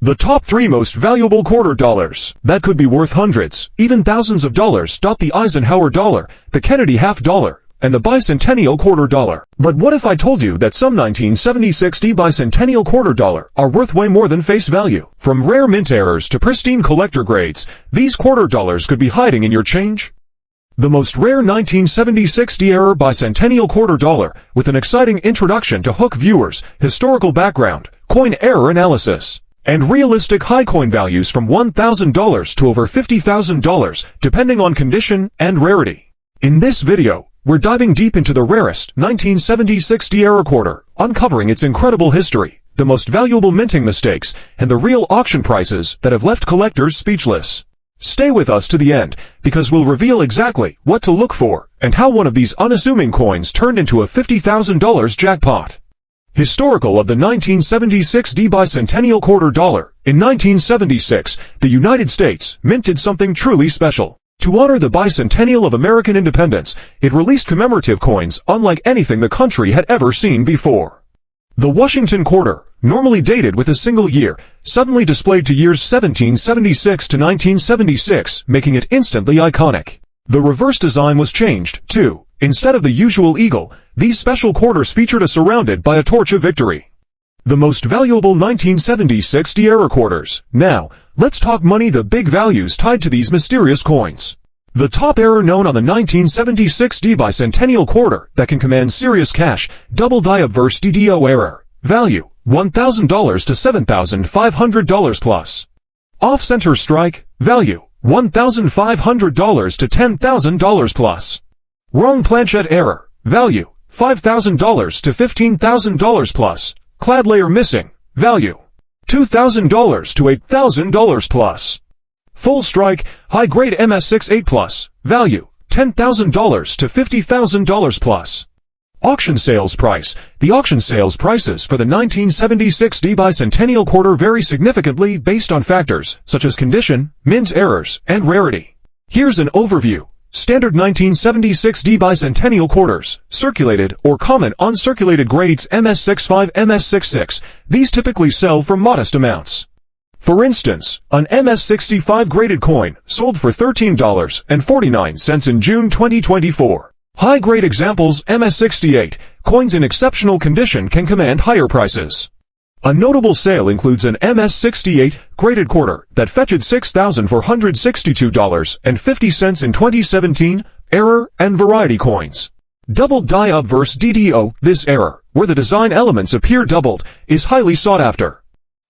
The top 3 most valuable quarter dollars that could be worth hundreds, even thousands of dollars. The Eisenhower dollar, the Kennedy half dollar, and the Bicentennial quarter dollar. But what if I told you that some 1976 Bicentennial quarter dollar are worth way more than face value? From rare mint errors to pristine collector grades, these quarter dollars could be hiding in your change. The most rare 1976 error Bicentennial quarter dollar, with an exciting introduction to hook viewers, historical background, coin error analysis, and realistic high coin values from $1,000 to over $50,000, depending on condition and rarity. In this video, we're diving deep into the rarest 1976 error quarter, uncovering its incredible history, the most valuable minting mistakes, and the real auction prices that have left collectors speechless. Stay with us to the end, because we'll reveal exactly what to look for, and how one of these unassuming coins turned into a $50,000 jackpot. Historical of the 1976 Bicentennial quarter dollar. In 1976, the United States minted something truly special. To honor the bicentennial of American independence, it released commemorative coins unlike anything the country had ever seen before. The Washington quarter, normally dated with a single year, suddenly displayed to years 1776 to 1976, making it instantly iconic. The reverse design was changed, too. Instead of the usual eagle, these special quarters featured a surrounded by a torch of victory. The most valuable 1976 error quarters. Now, let's talk money, the big values tied to these mysterious coins. The top error known on the 1976 Bicentennial quarter that can command serious cash, double die obverse DDO error. Value, $1,000 to $7,500 plus. Off-center strike. Value, $1,500 to $10,000 plus. Wrong planchette error. Value, $5,000 to $15,000 plus. Clad layer missing. Value, $2,000 to $8,000 plus. Full strike, high-grade MS68 plus. Value, $10,000 to $50,000 plus. Auction sales price. The auction sales prices for the 1976 Bicentennial quarter vary significantly based on factors such as condition, mint errors, and rarity. Here's an overview. Standard 1976 Bicentennial quarters, circulated or common uncirculated grades MS65, MS66. These typically sell for modest amounts. For instance, an MS65 graded coin sold for $13.49 in June 2024. High-grade examples MS68, coins in exceptional condition can command higher prices. A notable sale includes an MS68 graded quarter that fetched $6,462.50 in 2017, error and variety coins. Double die obverse DDO, this error, where the design elements appear doubled, is highly sought after.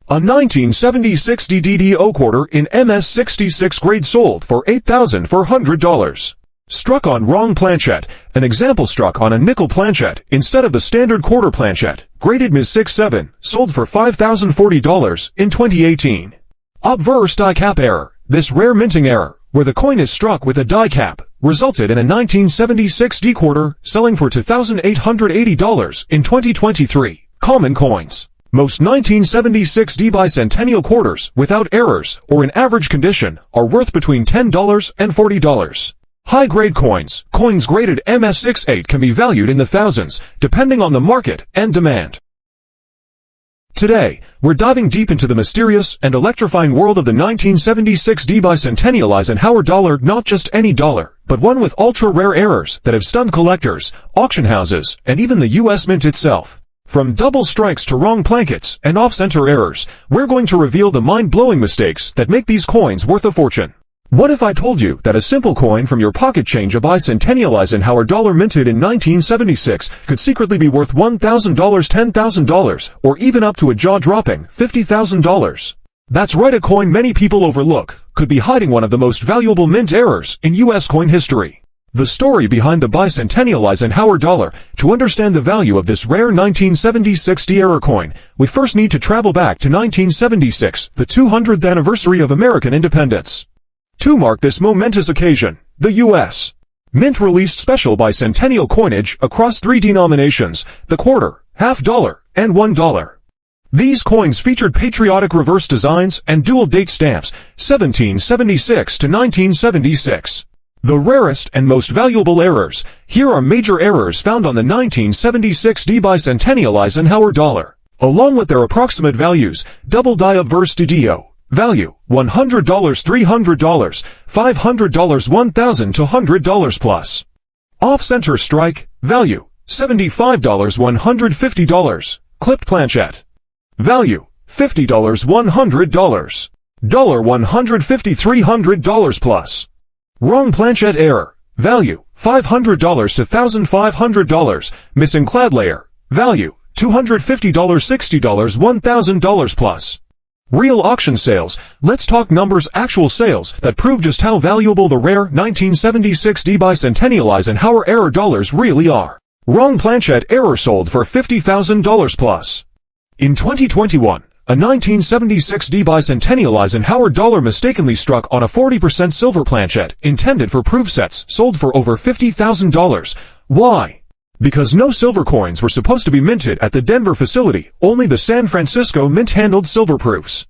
A 1976 DDO quarter in MS66 grade sold for $8,400. Struck on wrong planchette, an example struck on a nickel planchette instead of the standard quarter planchette, graded MS67, sold for $5,040 in 2018. Obverse die cap error. This rare minting error, where the coin is struck with a die cap, resulted in a 1976 D quarter selling for $2,880 in 2023. Common coins. Most 1976 Bicentennial quarters, without errors or in average condition, are worth between $10 and $40. High-grade coins. Coins graded MS68 can be valued in the thousands, depending on the market and demand. Today, we're diving deep into the mysterious and electrifying world of the 1976 Bicentennial Eisenhower dollar, not just any dollar, but one with ultra-rare errors that have stunned collectors, auction houses, and even the U.S. Mint itself. From double strikes to wrong plankets and off-center errors, we're going to reveal the mind-blowing mistakes that make these coins worth a fortune. What if I told you that a simple coin from your pocket change, a Bicentennial Eisenhower dollar minted in 1976, could secretly be worth $1,000, $10,000, or even up to a jaw-dropping $50,000? That's right, a coin many people overlook could be hiding one of the most valuable mint errors in U.S. coin history. The story behind the Bicentennial Eisenhower dollar. To understand the value of this rare 1976 error coin, we first need to travel back to 1976, the 200th anniversary of American independence. To mark this momentous occasion, the U.S. Mint released special bicentennial coinage across 3 denominations, the quarter, half dollar, and $1. These coins featured patriotic reverse designs and dual date stamps, 1776 to 1976. The rarest and most valuable errors. Here are major errors found on the 1976 Bicentennial Eisenhower dollar. along with their approximate values. Double die obverse de Dio. Value, $100, $300, $500, $1,000 to $100 plus. Off-center strike. Value, $75, $150. Clipped planchette. Value, $50, $100. $150, $300 plus. Wrong planchette error. Value, $500 to $1,500. Missing clad layer. Value, $250, $60, $1,000 plus. Real auction sales. Let's talk numbers. Actual sales that prove just how valuable the rare 1976 Bicentennial Eisenhower error dollars really are. Wrong planchette error sold for $50,000 plus. In 2021, a 1976 Bicentennial Eisenhower dollar mistakenly struck on a 40% silver planchette intended for proof sets sold for over $50,000. Why? Because no silver coins were supposed to be minted at the Denver facility, only the San Francisco Mint handled silver proofs.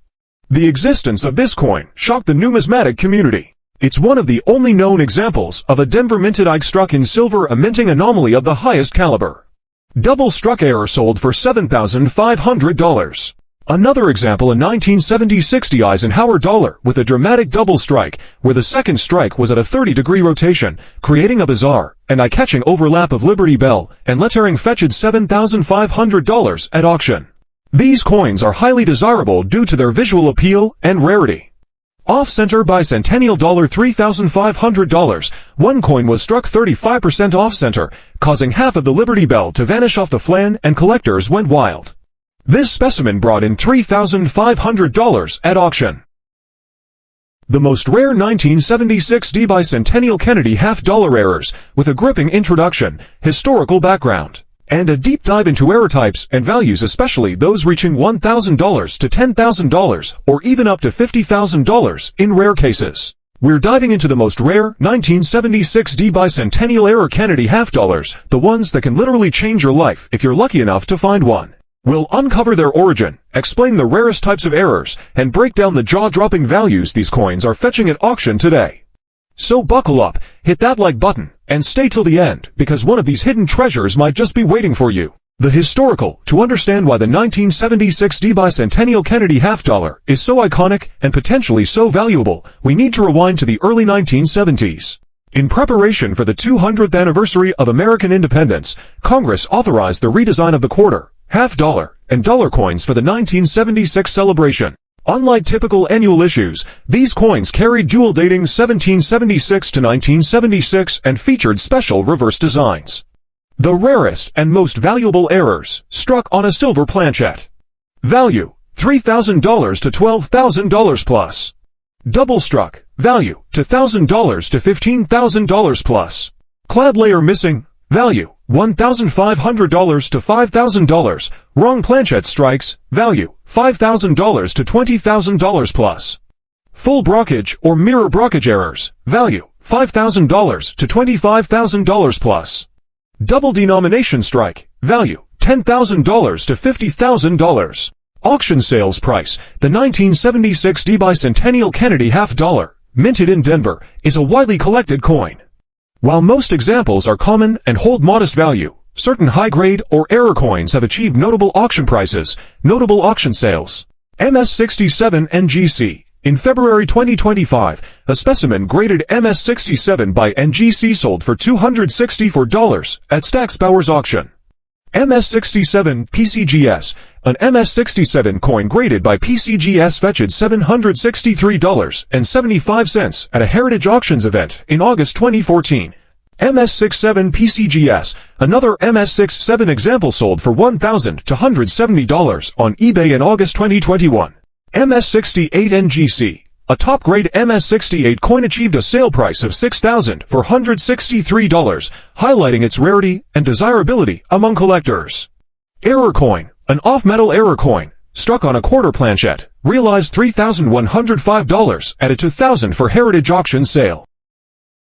The existence of this coin shocked the numismatic community. It's one of the only known examples of a Denver minted EIG struck in silver, a minting anomaly of the highest caliber. Double struck error sold for $7,500. Another example, a 1976 Eisenhower dollar with a dramatic double strike, where the second strike was at a 30-degree rotation, creating a bizarre and eye-catching overlap of Liberty Bell and lettering fetched $7,500 at auction. These coins are highly desirable due to their visual appeal and rarity. Off-center Bicentennial dollar $3,500. One coin was struck 35% off-center, causing half of the Liberty Bell to vanish off the flan, and collectors went wild. This specimen brought in $3,500 at auction. The most rare 1976 Bicentennial Kennedy half-dollar errors, with a gripping introduction, historical background, and a deep dive into error types and values, especially those reaching $1,000 to $10,000, or even up to $50,000 in rare cases. We're diving into the most rare 1976 Bicentennial error Kennedy half-dollars, the ones that can literally change your life if you're lucky enough to find one. We'll uncover their origin, explain the rarest types of errors, and break down the jaw-dropping values these coins are fetching at auction today. So buckle up, hit that like button, and stay till the end, because one of these hidden treasures might just be waiting for you. The historical. To understand why the 1976 Bicentennial Kennedy half-dollar is so iconic and potentially so valuable, we need to rewind to the early 1970s. In preparation for the 200th anniversary of American independence, Congress authorized the redesign of the quarter, half-dollar, and dollar coins for the 1976 celebration. Unlike typical annual issues, these coins carried dual dating 1776 to 1976 and featured special reverse designs. The rarest and most valuable errors, struck on a silver planchette. Value, $3,000 to $12,000 plus. Double struck. Value, $1,000 to $15,000 plus. Clad layer missing. Value, $1,500 to $5,000. Wrong planchette strikes. Value, $5,000 to $20,000 plus. Full brockage or mirror brockage errors. Value, $5,000 to $25,000 plus. Double denomination strike. Value, $10,000 to $50,000. Auction sales price. The 1976 Bicentennial Kennedy half-dollar, minted in Denver, is a widely collected coin. While most examples are common and hold modest value, certain high-grade or error coins have achieved notable auction prices. Notable auction sales. MS67 NGC. In February 2025, a specimen graded MS67 by NGC sold for $264 at Stack's Bowers auction. MS67 PCGS. An MS67 coin graded by PCGS fetched $763.75 at a Heritage Auctions event in August 2014. MS67 PCGS. Another MS67 example sold for $1,000 to $170 on eBay in August 2021. MS68 NGC. A top-grade MS68 coin achieved a sale price of $6,463, highlighting its rarity and desirability among collectors. Error coin. An off-metal error coin, struck on a quarter planchette, realized $3,105 at a $2,000 for Heritage Auction sale.